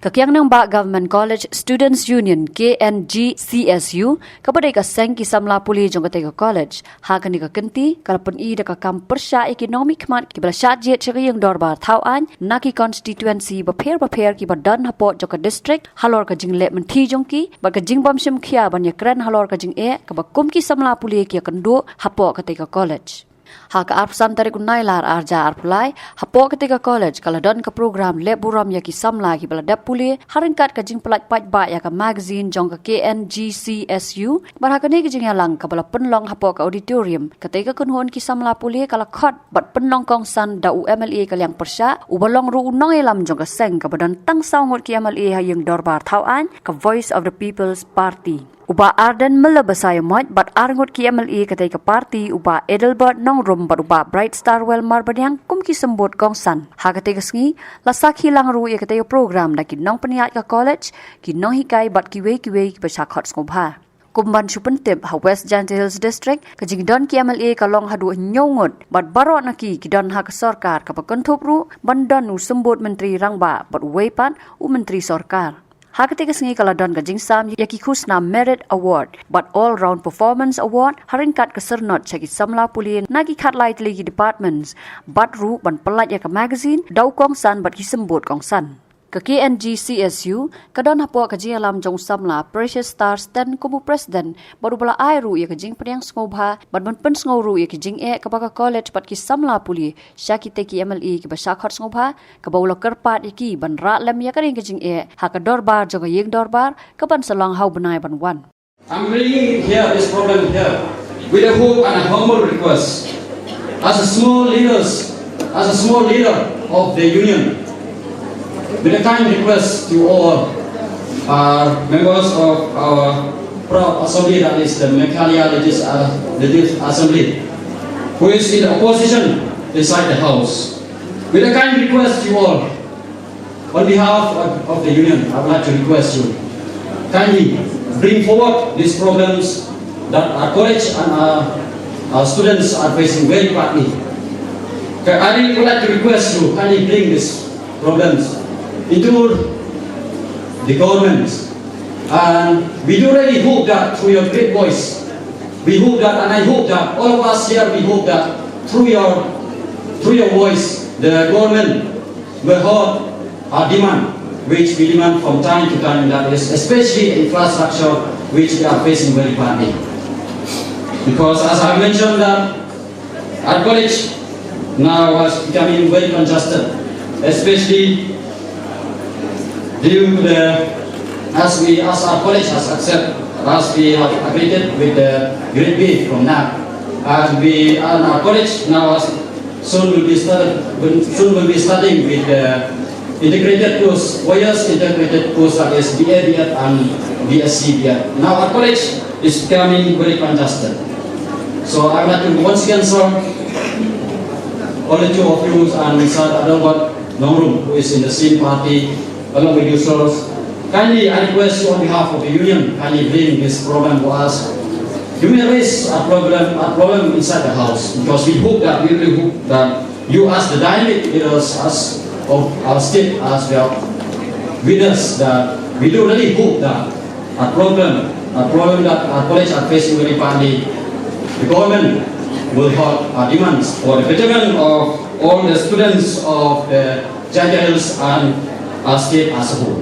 Kakyang ng Ba Government College Students Union KNGCSU kabadai ka seng ki samla puli jong katay ka college ha kani ka kenti kalapun I da ka kam pyrshah economic mat ki bala shat jet chagi yang dorbar thauan naki constituency ba pher ki ba dan hapot jong ka district halor ka jingle menti jong ki ba ka jing bom sim khia ban ya kran halor ka jing e ka ba kum ki samla puli ki kandu hapot katay ka college Haka arpsan tarik unailar arja arpulai hapo ketika college kalau don ke program leburam ya ki samla ki baladap puli haringkat ka jing pelat pat ba ya ka magazine jong ka KNGCSU barhakani ki jing yalang ka bala penlong hapo ka auditorium ketika kunhon ki samla puli kala khot bat penlong Kongsan da MLA ka liang pyrshah ubalong ru unong elam jong ka seng ka badan tang saungot ki MLA hayeng dorbar thauan ka voice of the people's party Uba Arden melabasaya mod bat arngot ki MLA katay ka party uba Edelbert nong rum bat uba Bright Star Well marbanyang kum ki sembut Kongsan. Ha katay ka sngi lasak hilang ru ya katay program na ki nong paniat ka college ki nong hikay bat kiwe ki basakot skobha. Kumban supentip ha West Gentle Hills District ka jingdon ki MLA ka long hadu nyongot bat barot na ki don ha ka sarkar ka pakonthop ru bandon u sembut menteri rangba bat wepan u menteri sarkar. Hakatika sengi kaladon ka jingsam yaki khusna merit award but all round performance award haringkat kesernot chaki samla pulien nagi khatlai legi departments but ru ban pelat ya ka magazine dau Kongsan bat kisembut Kongsan ka KNGCSU kadon hapo ka jialam jong samla precious stars ten kumu president baru bala ai ru ya ka jing priang ngobha bat ban pen nguru ya ki jing e ka baka college bat ki samla puli shaki te ki MLA ki ba shakhot ngobha ka bawlo kerpat ki ban ra lam ya ka ring ka jing e ha ka dorbar jong yeng dorbar ka ban salong hau banai ban wan I'm bringing here this problem here with a hope and a humble request as a small leader of the union with a kind request to all members of our proud assembly, that is the Meghalaya Legislative Assembly, who is in the opposition inside the house. With a kind request to all, on behalf of the union, I would like to request you, kindly bring forward these problems that our college and our students are facing very badly. I really would like to request you, kindly bring these problems into the government, and we do really hope that through your great voice, we hope that, and I hope that all of us here, we hope that through your voice, the government will hold our demand, which we demand from time to time, that is especially infrastructure, which we are facing very badly. Because as I mentioned, that our college now is becoming very congested, especially due to as our college has accepted, as we have agreed with the grade B from NAC, and our college now soon will be studying with the integrated course, 4 years integrated course, that is BA, BEd and BSc, BEd. Now our college is becoming very congested. So I would like to once again thank all the two of you and Mr. Adelbert Nongrum, who is in the same party, along with you, sirs. Kindly, I request you on behalf of the union, kindly bring this problem to us. You may raise a problem inside the house, because we really hope that you, as the dynamic leaders of our state, as well, leaders, that we do really hope that a problem that our college are facing very badly, the government will hold our demands for the betterment of all the students of the Gentle Hills and our state as a whole.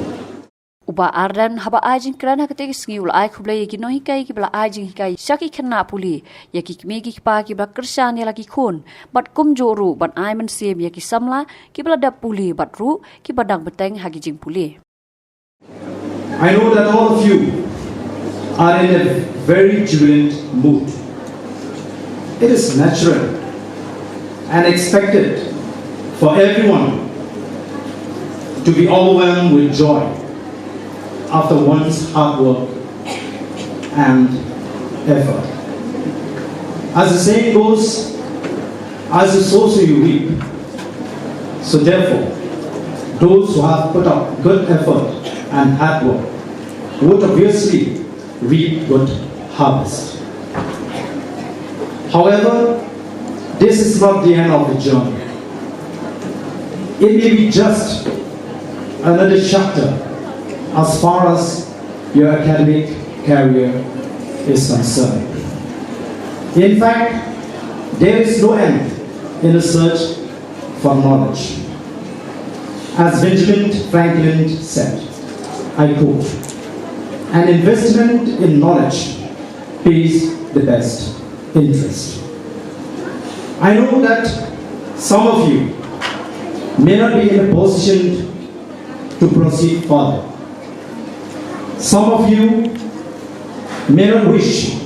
Uba Arden haba ajing kerana ketika sengi ula ai kublai ki no hikai ki bala ajing hikai shaki kena puli ya ki megi ki pa ki bala kersan ya lagi kun bat kum joru bat ai men sim ya ki samla ki bala dap puli bat ru ki badang beteng hagi jing puli. I know that all of you are in a very jubilant mood. It is natural and expected for everyone to be overwhelmed with joy after one's hard work and effort. As the saying goes, as you sow, so you reap. So therefore, those who have put up good effort and hard work would obviously reap good harvest. However, this is not the end of the journey. It may be just another chapter as far as your academic career is concerned. In fact, there is no end in the search for knowledge. As Benjamin Franklin said, I quote, "An investment in knowledge pays the best interest." I know that some of you may not be in a position to proceed further. Some of you may not wish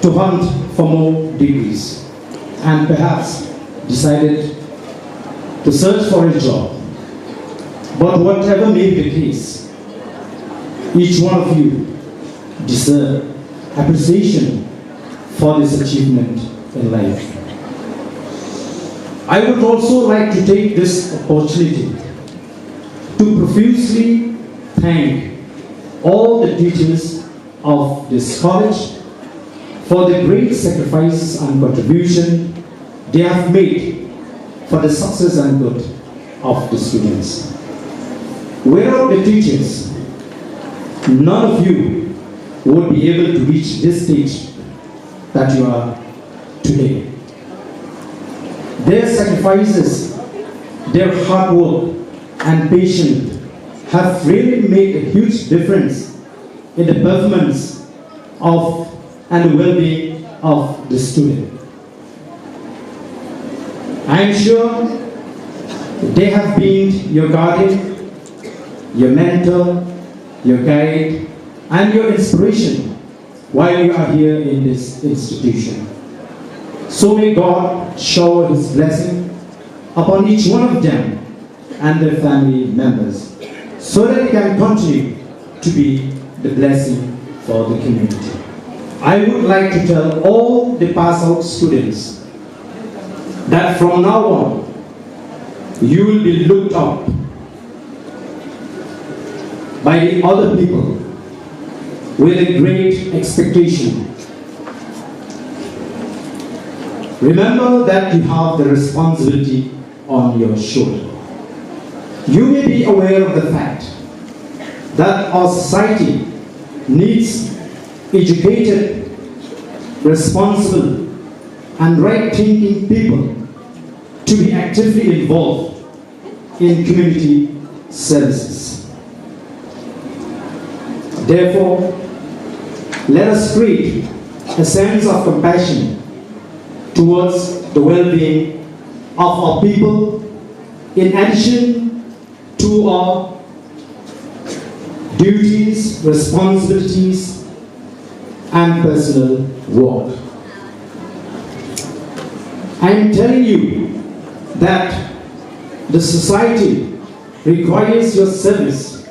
to hunt for more degrees and perhaps decided to search for a job. But whatever may be the case, each one of you deserve appreciation for this achievement in life. I would also like to take this opportunity to profusely thank all the teachers of this college for the great sacrifices and contribution they have made for the success and good of the students. Without the teachers, none of you would be able to reach this stage that you are today. Their sacrifices, their hard work and patience have really made a huge difference in the performance of and the well-being of the student. I am sure they have been your guardian, your mentor, your guide, and your inspiration while you are here in this institution. So may God shower His blessing upon each one of them and their family members, so that they can continue to be the blessing for the community. I would like to tell all the pass-out students that from now on, you will be looked up by the other people with a great expectation. Remember that you have the responsibility on your shoulder. You may be aware of the fact that our society needs educated, responsible, and right-thinking people to be actively involved in community services. Therefore, let us create a sense of compassion towards the well-being of our people, in addition to our duties, responsibilities, and personal work. I am telling you that the society requires your service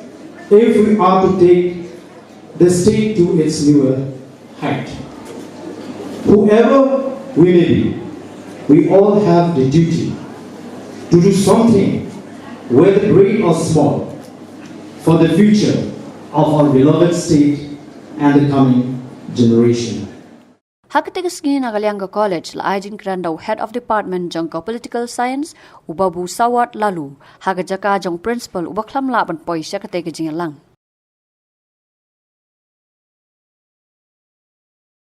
if we are to take the state to its newer height. Whoever we may be, we all have the duty to do something, whether great or small, for the future of our beloved state and the coming generation. Hakatigasgi Nagalianga College la Ajin Krandau Head of Department jong Political Science ubabu sawat lalu hagajaka jong Principal ubaklam laban poi syakate lang.